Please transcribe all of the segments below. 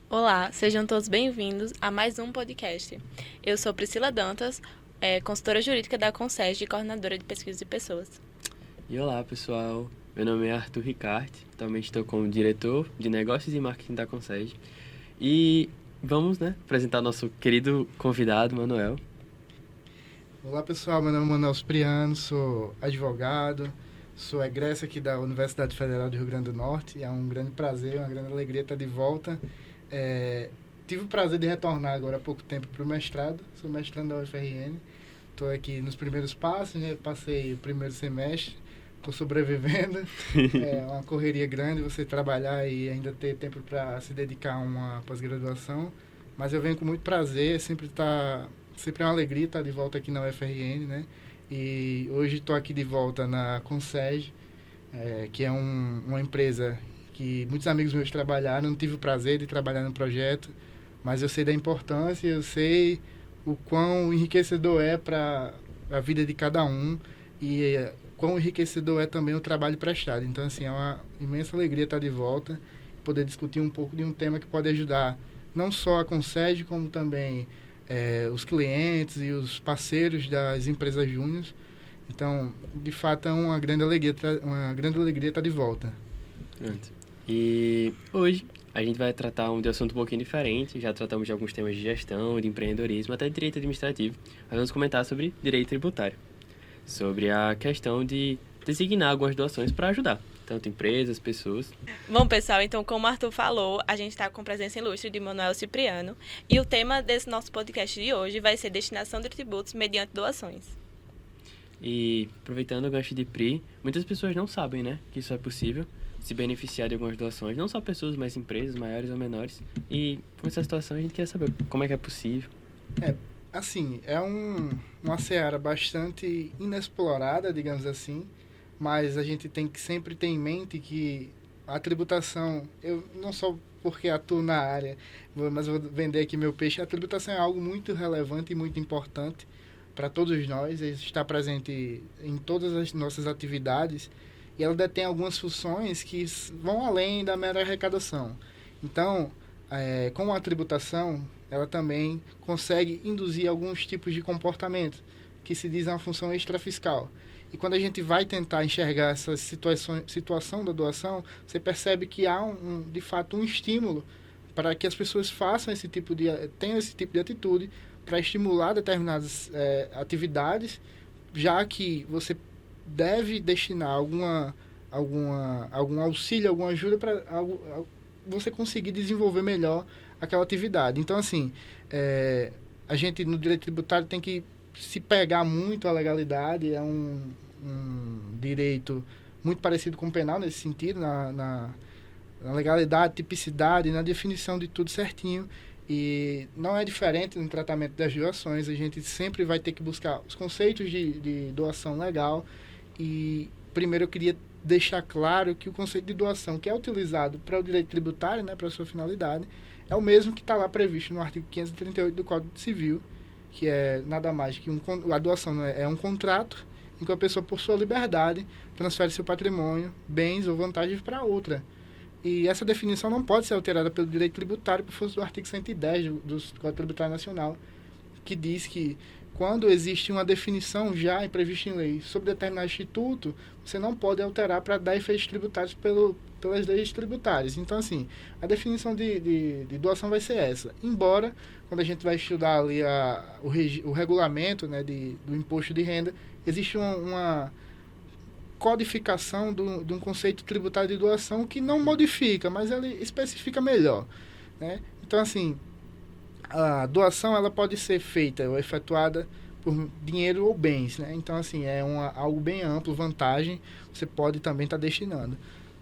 Olá, sejam todos bem-vindos a mais um podcast. Eu sou Priscila Dantas, consultora jurídica da Concege e coordenadora de pesquisa de pessoas. E olá, pessoal. Meu nome é Arthur Ricarte, atualmente estou como diretor de negócios e marketing da Concege. E vamos, apresentar nosso querido convidado, Manuel. Olá pessoal, meu nome é Manuel Cipriano, sou advogado, sou egresso aqui da Universidade Federal do Rio Grande do Norte e é um grande prazer, uma grande alegria estar de volta. Tive o prazer de retornar agora há pouco tempo para o mestrado, sou mestrando da UFRN, estou aqui nos primeiros passos, né? Passei o primeiro semestre, estou sobrevivendo, é uma correria grande você trabalhar e ainda ter tempo para se dedicar a uma pós-graduação, mas eu venho com muito prazer, sempre é uma alegria estar de volta aqui na UFRN, né? E hoje estou aqui de volta na Concege, que é uma empresa que muitos amigos meus trabalharam. Não tive o prazer de trabalhar no projeto, mas eu sei da importância, eu sei o quão enriquecedor é para a vida de cada um e quão enriquecedor é também o trabalho prestado. Então, assim, é uma imensa alegria estar de volta, poder discutir um pouco de um tema que pode ajudar não só a Concege, como também os clientes e os parceiros das empresas júnior. Então, de fato, é uma grande alegria estar de volta. Pronto. E hoje a gente vai tratar de um assunto um pouquinho diferente. Já tratamos de alguns temas de gestão, de empreendedorismo, até de direito administrativo. Mas vamos comentar sobre direito tributário, sobre a questão de designar algumas doações para ajudar tanto empresas, pessoas. Bom, pessoal, então, como o Arthur falou, a gente está com presença ilustre de Manuel Cipriano e o tema desse nosso podcast de hoje vai ser destinação de tributos mediante doações. E aproveitando o gancho de PRI, muitas pessoas não sabem, que isso é possível, se beneficiar de algumas doações, não só pessoas, mas empresas maiores ou menores. E com essa situação a gente quer saber como é que é possível. Assim, uma seara bastante inexplorada, digamos assim, mas a gente tem que sempre ter em mente que a tributação, eu não só porque atuo na área, mas vou vender aqui meu peixe, a tributação é algo muito relevante e muito importante para todos nós, está presente em todas as nossas atividades e ela detém algumas funções que vão além da mera arrecadação. Então, com a tributação, ela também consegue induzir alguns tipos de comportamento, que se diz uma função extrafiscal. E quando a gente vai tentar enxergar essa situação da doação, você percebe que há, de fato, um estímulo para que as pessoas tenham esse tipo de atitude para estimular determinadas atividades, já que você deve destinar algum auxílio, alguma ajuda para você conseguir desenvolver melhor aquela atividade. Então, assim, a gente no direito tributário tem que se pegar muito à legalidade, é um direito muito parecido com o penal nesse sentido, na legalidade, tipicidade, na definição de tudo certinho. E não é diferente no tratamento das doações, a gente sempre vai ter que buscar os conceitos de doação legal. E primeiro eu queria deixar claro que o conceito de doação que é utilizado para o direito tributário, né, para a sua finalidade, é o mesmo que está lá previsto no artigo 538 do Código Civil, que é nada mais que a doação, né, é um contrato em que a pessoa, por sua liberdade, transfere seu patrimônio, bens ou vantagens para outra. E essa definição não pode ser alterada pelo direito tributário por força do artigo 110 do Código Tributário Nacional, que diz que quando existe uma definição já prevista em lei sobre determinado instituto, você não pode alterar para dar efeitos tributários pelas leis tributárias. Então, assim, a definição de doação vai ser essa. Embora, quando a gente vai estudar ali o regulamento, né, do imposto de renda, existe uma codificação de um conceito tributário de doação que não modifica, mas ele especifica melhor, né? Então, assim, a doação ela pode ser feita ou efetuada por dinheiro ou bens, né? Então, assim, algo bem amplo, vantagem, você pode também estar destinando.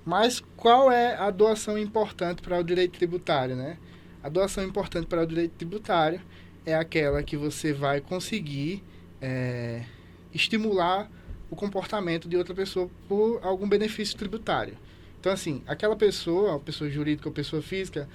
Mas qual é a doação importante para o direito tributário, né? A doação importante para o direito tributário é aquela que você vai conseguir estimular o comportamento de outra pessoa por algum benefício tributário. Então, assim, aquela pessoa, pessoa jurídica ou pessoa física,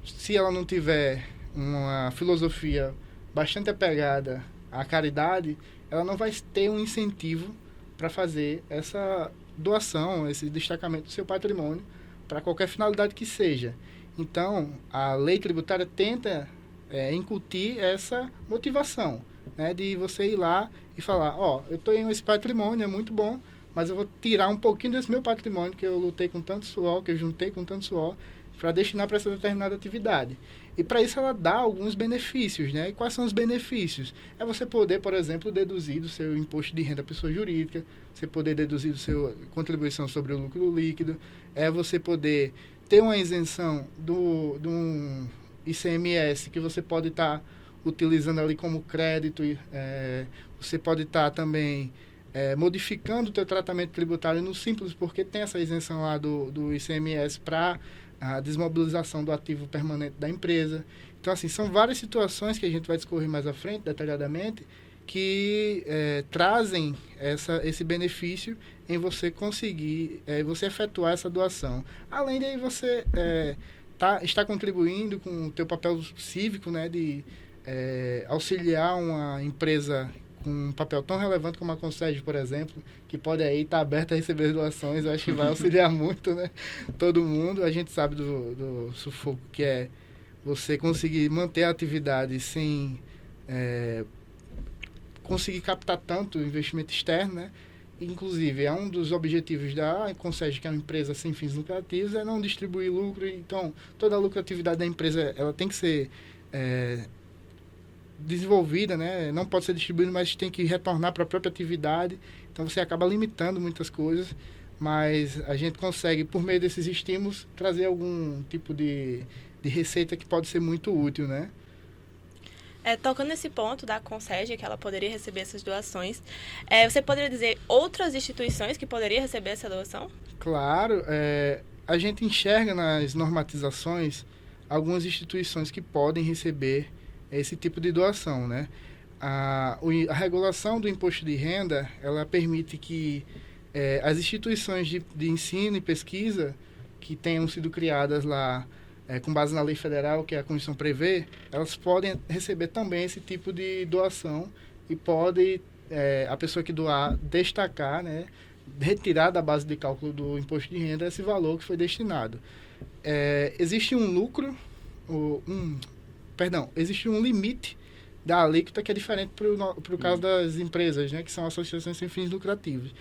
se ela não tiver uma filosofia bastante apegada à caridade, ela não vai ter um incentivo para fazer essa doação, esse destacamento do seu patrimônio para qualquer finalidade que seja. Então, a lei tributária tenta incutir essa motivação, né, de você ir lá e falar, eu tenho esse patrimônio, é muito bom, mas eu vou tirar um pouquinho desse meu patrimônio que eu lutei com tanto suor, que eu juntei com tanto suor, para destinar para essa determinada atividade. E para isso ela dá alguns benefícios, né? E quais são os benefícios? É você poder, por exemplo, deduzir do seu imposto de renda pessoa jurídica, você poder deduzir do seu contribuição sobre o lucro líquido, é você poder ter uma isenção do um ICMS que você pode estar utilizando ali como crédito, você pode estar também modificando o teu tratamento tributário no Simples, porque tem essa isenção lá do ICMS para a desmobilização do ativo permanente da empresa. Então, assim, são várias situações que a gente vai discorrer mais à frente, detalhadamente, que trazem esse benefício em você conseguir, você efetuar essa doação. Além de você estar contribuindo com o teu papel cívico, né, de auxiliar uma empresa com um papel tão relevante como a Concede, por exemplo, que pode aí estar aberta a receber doações, eu acho que vai auxiliar muito, né, todo mundo. A gente sabe do sufoco que é você conseguir manter a atividade sem conseguir captar tanto investimento externo, né? Inclusive, é um dos objetivos da Concede, que é uma empresa sem fins lucrativos, é não distribuir lucro. Então, toda a lucratividade da empresa ela tem que ser desenvolvida, né? Não pode ser distribuída, mas tem que retornar para a própria atividade. Então, você acaba limitando muitas coisas, mas a gente consegue, por meio desses estímulos, trazer algum tipo de receita que pode ser muito útil, né? Tocando nesse ponto da Concede, que ela poderia receber essas doações, você poderia dizer outras instituições que poderiam receber essa doação? Claro, a gente enxerga nas normatizações algumas instituições que podem receber esse tipo de doação, né? A regulação do imposto de renda, ela permite que as instituições de ensino e pesquisa que tenham sido criadas lá com base na lei federal, que a Constituição prevê, elas podem receber também esse tipo de doação e pode a pessoa que doar destacar, né, retirar da base de cálculo do imposto de renda esse valor que foi destinado. Existe um lucro, existe um limite da alíquota que é diferente para o caso das empresas, né, que são associações sem fins lucrativos.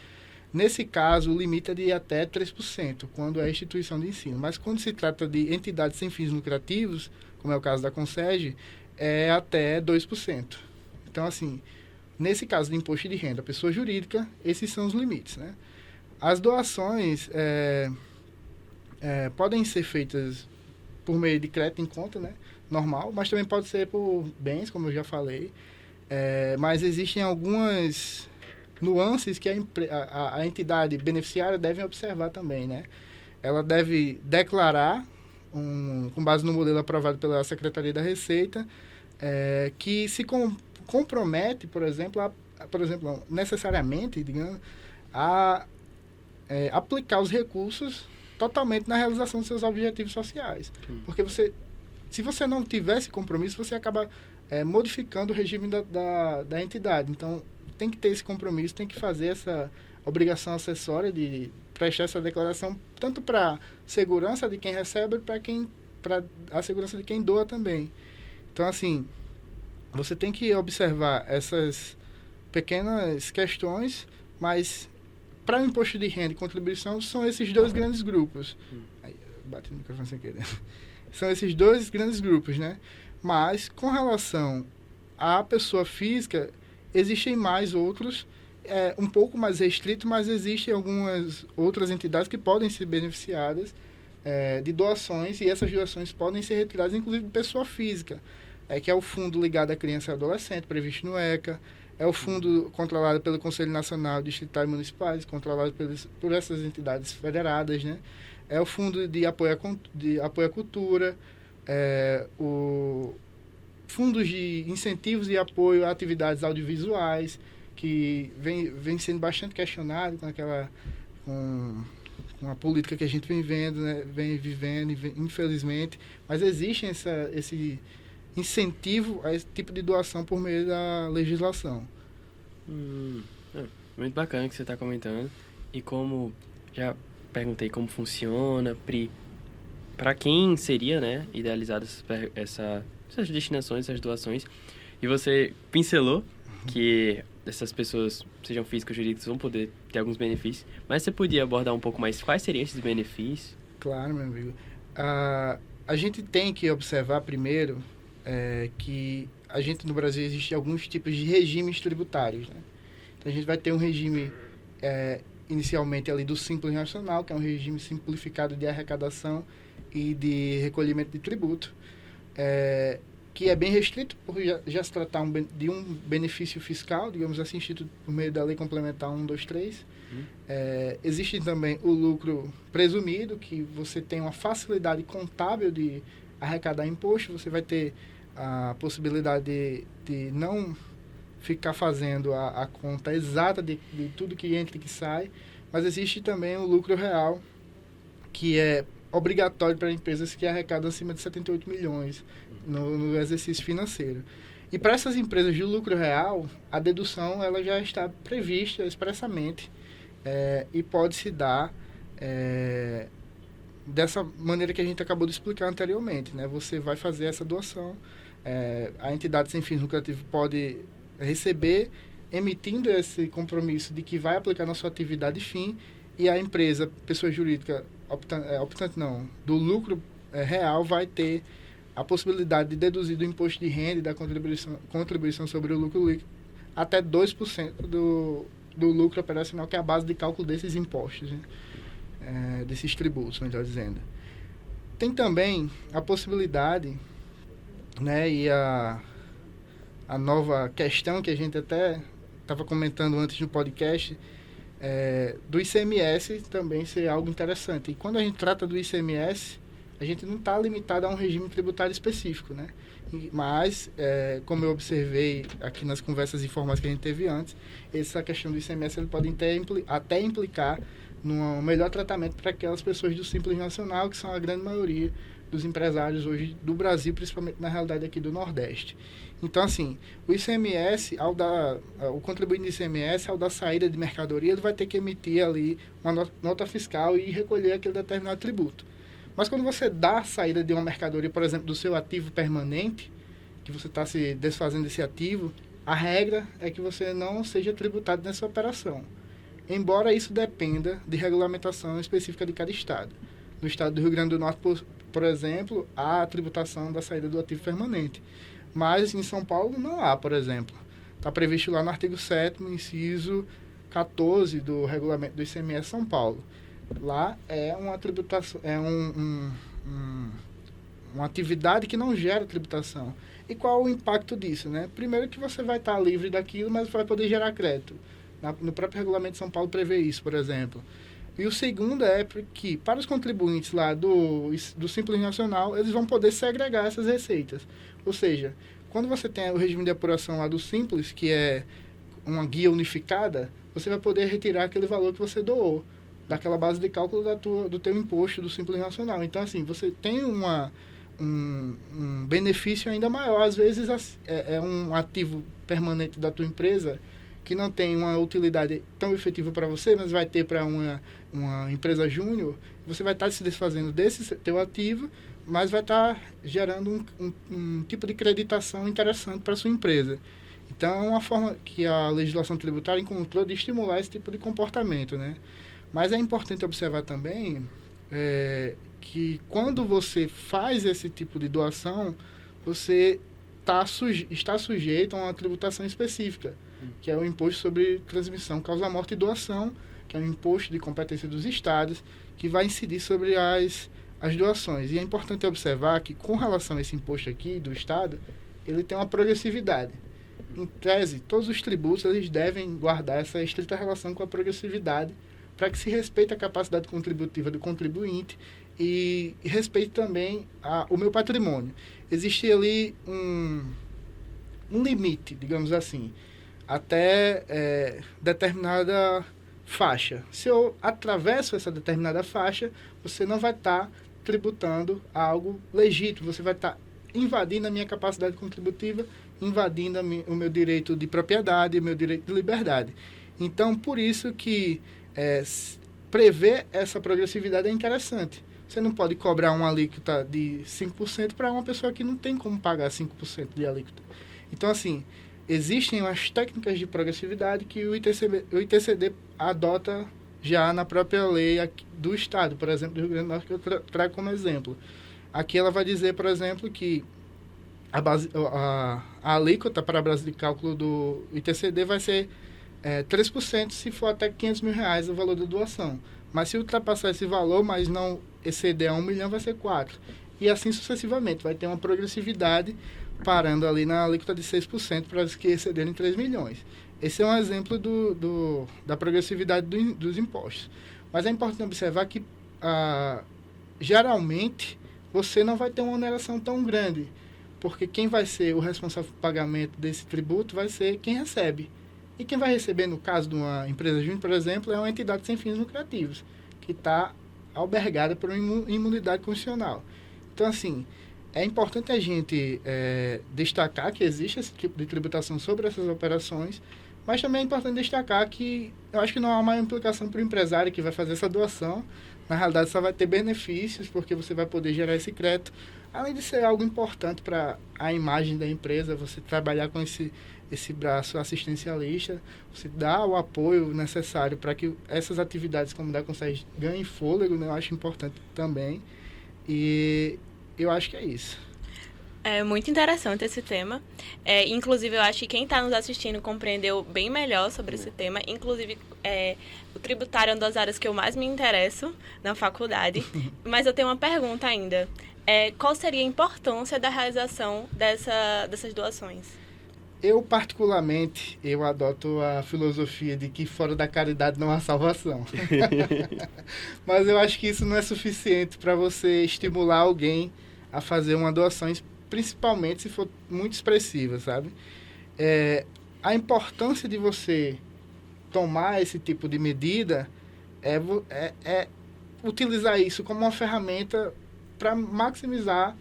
Nesse caso, o limite é de até 3%, quando é instituição de ensino. Mas quando se trata de entidades sem fins lucrativos, como é o caso da Concede, é até 2%. Então, assim, nesse caso de imposto de renda, pessoa jurídica, esses são os limites, né? As doações podem ser feitas por meio de crédito em conta, né? Normal, mas também pode ser por bens, como eu já falei. Mas existem algumas nuances que a entidade beneficiária deve observar também, né? Ela deve declarar, com base no modelo aprovado pela Secretaria da Receita, que se compromete, por exemplo, necessariamente, digamos, a aplicar os recursos totalmente na realização dos seus objetivos sociais. Porque se você não tiver esse compromisso, você acaba modificando o regime da entidade. Então, tem que ter esse compromisso, tem que fazer essa obrigação acessória de prestar essa declaração, tanto para segurança de quem recebe, para a segurança de quem doa também. Então, assim, você tem que observar essas pequenas questões, mas para o imposto de renda e contribuição são esses dois grandes grupos. Aí, bati no microfone sem querer. São esses dois grandes grupos, né? Mas, com relação à pessoa física, existem mais outros, um pouco mais restrito, mas existem algumas outras entidades que podem ser beneficiadas de doações, e essas doações podem ser retiradas, inclusive de pessoa física, que é o fundo ligado à criança e adolescente, previsto no ECA, é o fundo controlado pelo Conselho Nacional Distrital e Municipais, controlado por essas entidades federadas, né? É o fundo de apoio à cultura, o fundos de incentivos e apoio a atividades audiovisuais, que vem sendo bastante questionado com a política que a gente vem vendo, né? Vem vivendo, infelizmente, mas existe esse incentivo a esse tipo de doação por meio da legislação. Muito bacana o que você está comentando. E como já perguntei como funciona, Pri, para quem seria, né, idealizado essas destinações, essas doações. E você pincelou que essas pessoas, sejam físicas ou jurídicas, vão poder ter alguns benefícios. Mas você podia abordar um pouco mais quais seriam esses benefícios? Claro, meu amigo. A gente tem que observar primeiro que a gente no Brasil existe alguns tipos de regimes tributários, né? Então a gente vai ter um regime inicialmente ali do Simples Nacional, que é um regime simplificado de arrecadação e de recolhimento de tributo, que é bem restrito por já se tratar de um benefício fiscal, digamos assim, instituído por meio da Lei Complementar 123. Existe também o lucro presumido, que você tem uma facilidade contábil de arrecadar imposto, você vai ter a possibilidade de não ficar fazendo a conta exata de tudo que entra e que sai, mas existe também o lucro real, que é obrigatório para empresas que arrecadam acima de 78 milhões no exercício financeiro. E para essas empresas de lucro real, a dedução ela já está prevista expressamente e pode se dar dessa maneira que a gente acabou de explicar anteriormente, né? Você vai fazer essa doação, a entidade sem fins lucrativos pode receber, emitindo esse compromisso de que vai aplicar na sua atividade fim, e a empresa, pessoa jurídica, optante não, do lucro real, vai ter a possibilidade de deduzir do imposto de renda e da contribuição sobre o lucro líquido até 2% do lucro operacional, que é a base de cálculo desses impostos, né? Desses tributos, melhor dizendo. Tem também a possibilidade, né, e a nova questão que a gente até estava comentando antes no podcast, do ICMS também ser algo interessante. E quando a gente trata do ICMS, a gente não está limitado a um regime tributário específico, né? Mas, como eu observei aqui nas conversas informais que a gente teve antes, essa questão do ICMS ele pode até implicar num melhor tratamento para aquelas pessoas do Simples Nacional, que são a grande maioria dos empresários hoje do Brasil, principalmente na realidade aqui do Nordeste. Então, assim, o ICMS, o contribuinte do ICMS, ao dar saída de mercadoria, ele vai ter que emitir ali uma nota fiscal e recolher aquele determinado tributo. Mas quando você dá a saída de uma mercadoria, por exemplo, do seu ativo permanente, que você está se desfazendo desse ativo, a regra é que você não seja tributado nessa operação. Embora isso dependa de regulamentação específica de cada estado. No estado do Rio Grande do Norte, por exemplo, há a tributação da saída do ativo permanente. Mas em São Paulo não há, por exemplo. Está previsto lá no artigo 7º, inciso 14 do regulamento do ICMS São Paulo. Lá é uma tributação, uma atividade que não gera tributação. E qual o impacto disso, né? Primeiro que você vai estar livre daquilo, mas vai poder gerar crédito. No próprio regulamento de São Paulo prevê isso, por exemplo. E o segundo é que, para os contribuintes lá do Simples Nacional, eles vão poder segregar essas receitas. Ou seja, quando você tem o regime de apuração lá do Simples, que é uma guia unificada, você vai poder retirar aquele valor que você doou, daquela base de cálculo do teu imposto do Simples Nacional. Então, assim, você tem um benefício ainda maior. Às vezes, é um ativo permanente da tua empresa que não tem uma utilidade tão efetiva para você, mas vai ter para uma empresa júnior. Você vai estar se desfazendo desse teu ativo, mas vai estar gerando um tipo de creditação interessante para a sua empresa. Então, é uma forma que a legislação tributária encontrou de estimular esse tipo de comportamento, né? Mas é importante observar também que quando você faz esse tipo de doação, você está sujeito a uma tributação específica, que é o imposto sobre transmissão, causa morte e doação, que é um imposto de competência dos estados, que vai incidir sobre as doações. E é importante observar que, com relação a esse imposto aqui do estado, ele tem uma progressividade. Em tese, todos os tributos eles devem guardar essa estrita relação com a progressividade, para que se respeite a capacidade contributiva do contribuinte e respeite também o meu patrimônio. Existe ali um limite, digamos assim, até determinada faixa. Se eu atravesso essa determinada faixa, você não vai estar tributando algo legítimo, você vai estar invadindo a minha capacidade contributiva, invadindo o meu direito de propriedade, o meu direito de liberdade. Então, por isso que prever essa progressividade é interessante, Você não pode cobrar uma alíquota de 5% para uma pessoa que não tem como pagar 5% de alíquota. Então, assim, existem as técnicas de progressividade que o ITCD adota já na própria lei do Estado, por exemplo, do Rio Grande do Norte, que eu trago como exemplo. Aqui ela vai dizer, por exemplo, que a alíquota para a base de cálculo do ITCD vai ser 3% se for até R$500 mil o valor da doação. Mas se ultrapassar esse valor, mas não exceder a 1 milhão, vai ser 4. E assim sucessivamente. Vai ter uma progressividade parando ali na alíquota de 6% para os que excederem 3 milhões. Esse é um exemplo da progressividade dos impostos. Mas é importante observar que, geralmente, você não vai ter uma oneração tão grande, porque quem vai ser o responsável pelo pagamento desse tributo vai ser quem recebe. E quem vai receber, no caso de uma empresa júnior, por exemplo, é uma entidade sem fins lucrativos, que está albergada por uma imunidade constitucional. Então, assim, é importante a gente destacar que existe esse tipo de tributação sobre essas operações, mas também é importante destacar que eu acho que não há uma implicação para o empresário que vai fazer essa doação. Na realidade, só vai ter benefícios, porque você vai poder gerar esse crédito, além de ser algo importante para a imagem da empresa, você trabalhar com esse braço assistencialista, você dá o apoio necessário para que essas atividades como da Conseg ganhem fôlego, né? Eu acho importante também. E eu acho que é isso. É muito interessante esse tema. Inclusive, eu acho que quem está nos assistindo compreendeu bem melhor sobre esse tema. Inclusive, o tributário é uma das áreas que eu mais me interesso na faculdade. Mas eu tenho uma pergunta ainda. Qual seria a importância da realização dessas doações? Eu, particularmente, adoto a filosofia de que fora da caridade não há salvação. Mas eu acho que isso não é suficiente para você estimular alguém a fazer uma doação, principalmente se for muito expressiva, sabe? A importância de você tomar esse tipo de medida é utilizar isso como uma ferramenta para maximizar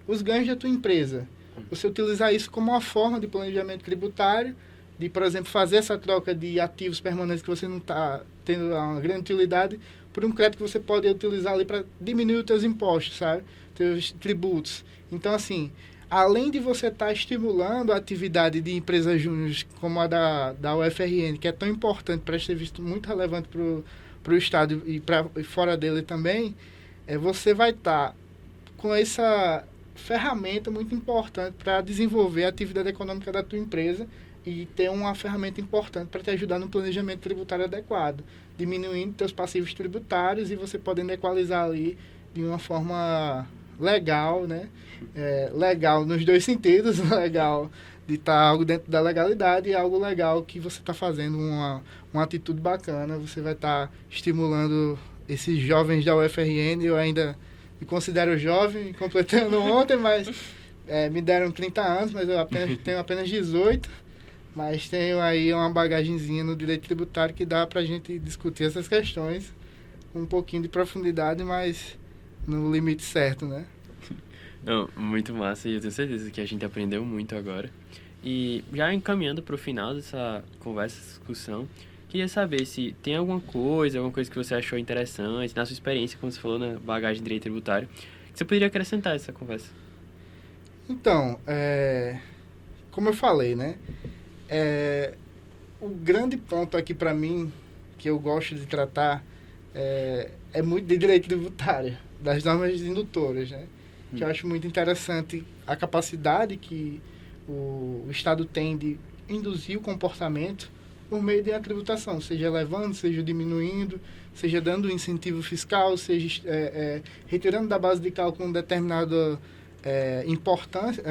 os ganhos da tua empresa. Você utilizar isso como uma forma de planejamento tributário, de, por exemplo, fazer essa troca de ativos permanentes que você não está tendo uma grande utilidade, por um crédito que você pode utilizar ali para diminuir os teus impostos, sabe? Teus tributos. Então, assim, além de você estar estimulando a atividade de empresas júniores como a da UFRN, que é tão importante para ser visto muito relevante para o Estado e fora dele também, você vai estar com essa ferramenta muito importante para desenvolver a atividade econômica da tua empresa e ter uma ferramenta importante para te ajudar no planejamento tributário adequado, diminuindo teus passivos tributários e você podendo equalizar ali de uma forma legal, né? Legal nos dois sentidos, legal de estar algo dentro da legalidade e algo legal que você está fazendo uma atitude bacana, você vai estar estimulando esses jovens da UFRN. Eu ainda me considero jovem, completando ontem, mas me deram 30 anos, mas eu tenho apenas 18, mas tenho aí uma bagagenzinha no direito tributário que dá para a gente discutir essas questões com um pouquinho de profundidade, mas no limite certo, né? Não, muito massa, e eu tenho certeza que a gente aprendeu muito agora. E já encaminhando para o final dessa conversa, dessa discussão, queria saber se tem alguma coisa que você achou interessante, na sua experiência, como você falou, na bagagem de direito tributário, que você poderia acrescentar essa conversa. Então, como eu falei, né? O grande ponto aqui para mim, que eu gosto de tratar, é muito de direito tributário, das normas indutoras, né? Que eu acho muito interessante a capacidade que o Estado tem de induzir o comportamento por meio da tributação, seja elevando, seja diminuindo, seja dando incentivo fiscal, seja retirando da base de cálculo determinada importância,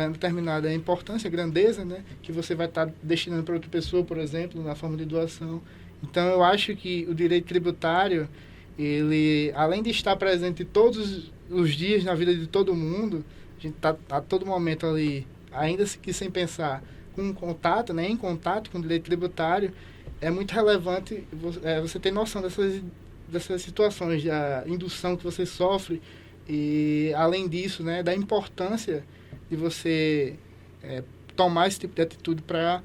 grandeza, né, que você vai estar destinando para outra pessoa, por exemplo, na forma de doação. Então, eu acho que o direito tributário, ele, além de estar presente todos os dias na vida de todo mundo, a gente está a todo momento ali, ainda que sem pensar, em contato com o direito tributário, é muito relevante você ter noção dessas situações, da indução que você sofre e, além disso, né, da importância de você tomar esse tipo de atitude para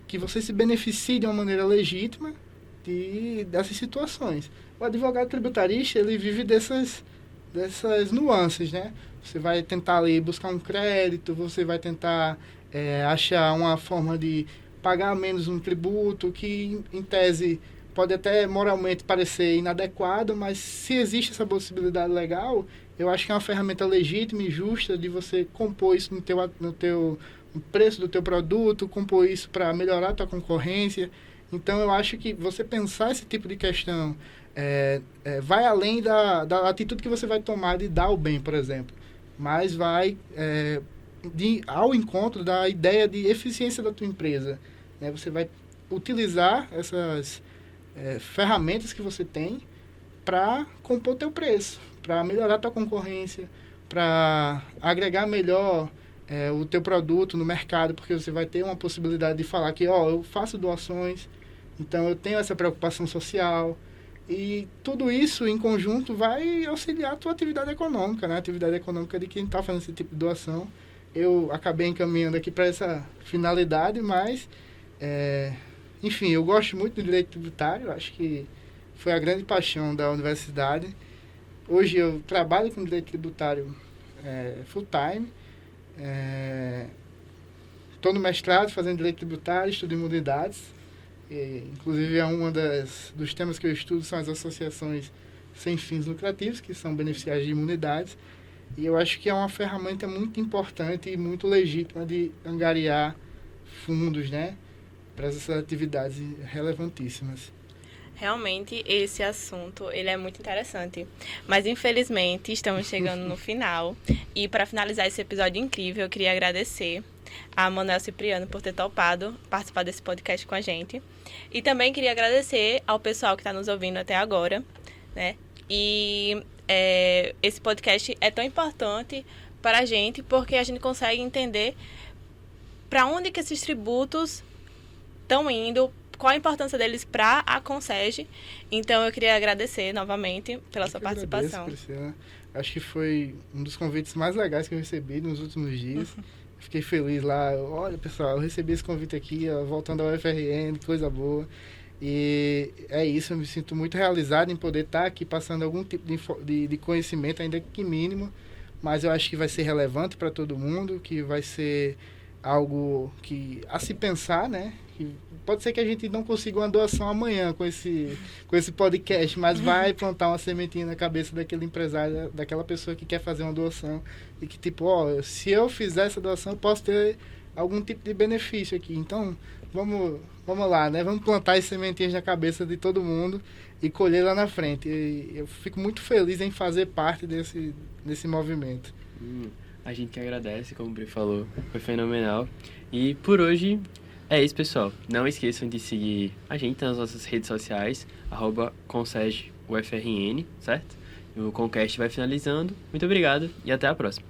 que você se beneficie de uma maneira legítima dessas situações. O advogado tributarista, ele vive dessas nuances, né? Você vai tentar ali buscar um crédito, você vai tentar achar uma forma de pagar menos um tributo, que em tese pode até moralmente parecer inadequado, mas se existe essa possibilidade legal, eu acho que é uma ferramenta legítima e justa de você compor isso no preço do teu produto, compor isso para melhorar a tua concorrência. Então, eu acho que você pensar esse tipo de questão vai além da atitude que você vai tomar de dar o bem, por exemplo, mas vai ao encontro da ideia de eficiência da tua empresa. Né? Você vai utilizar essas ferramentas que você tem para compor teu preço, para melhorar tua concorrência, para agregar melhor o teu produto no mercado, porque você vai ter uma possibilidade de falar que, eu faço doações, então eu tenho essa preocupação social, e tudo isso em conjunto vai auxiliar a tua atividade econômica, né? A atividade econômica de quem está fazendo esse tipo de doação. Eu acabei encaminhando aqui para essa finalidade, mas, enfim, eu gosto muito do direito tributário, acho que foi a grande paixão da universidade. Hoje eu trabalho com direito tributário full time, estou no mestrado fazendo direito tributário, estudo imunidades. Inclusive, dos temas que eu estudo são as associações sem fins lucrativos, que são beneficiárias de imunidades. E eu acho que é uma ferramenta muito importante e muito legítima de angariar fundos, né, para essas atividades relevantíssimas. Realmente, esse assunto ele é muito interessante. Mas, infelizmente, estamos chegando no final. E, para finalizar esse episódio incrível, eu queria agradecer a Manuel Cipriano por ter topado participar desse podcast com a gente. E também queria agradecer ao pessoal que está nos ouvindo até agora, né? E esse podcast é tão importante para a gente porque a gente consegue entender para onde que esses tributos estão indo, qual a importância deles para a Consege. Então, eu queria agradecer novamente pela sua participação. Agradeço, Priscila. Acho que foi um dos convites mais legais que eu recebi nos últimos dias. Fiquei feliz lá. Olha, pessoal, eu recebi esse convite aqui, voltando ao UFRN, coisa boa. E é isso, eu me sinto muito realizado em poder estar aqui passando algum tipo de conhecimento, ainda que mínimo, mas eu acho que vai ser relevante para todo mundo, que vai ser algo a se pensar, né? Que pode ser que a gente não consiga uma doação amanhã com esse podcast, mas vai plantar uma sementinha na cabeça daquele empresário, daquela pessoa que quer fazer uma doação e que, tipo, se eu fizer essa doação, eu posso ter algum tipo de benefício aqui. Então, vamos lá, né? Vamos plantar as sementinhas na cabeça de todo mundo e colher lá na frente. E eu fico muito feliz em fazer parte desse movimento. A gente que agradece, como o Bri falou, foi fenomenal. E por hoje é isso, pessoal. Não esqueçam de seguir a gente nas nossas redes sociais, @ConsegUFRN, certo? O Concast vai finalizando. Muito obrigado e até a próxima.